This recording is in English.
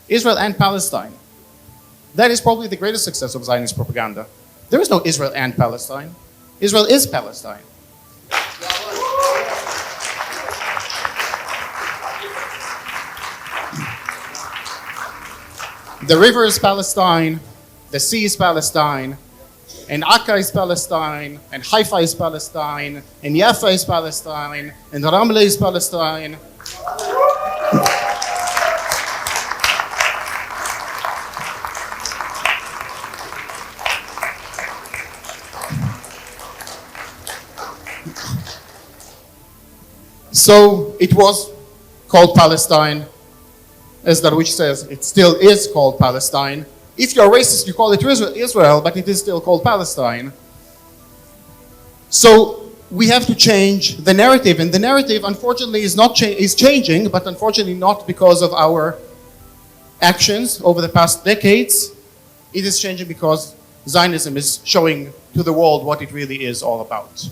Israel and Palestine. That is probably the greatest success of Zionist propaganda. There is no Israel and Palestine. Israel is Palestine. The river is Palestine, the sea is Palestine, and Akka is Palestine, and Haifa is Palestine, and Jaffa is Palestine, and Ramla is Palestine. So it was called Palestine. As Darwish says, it still is called Palestine. If you're racist, you call it Israel, but it is still called Palestine. So we have to change the narrative, and the narrative, unfortunately, is changing, but unfortunately not because of our actions over the past decades. It is changing because Zionism is showing to the world what it really is all about.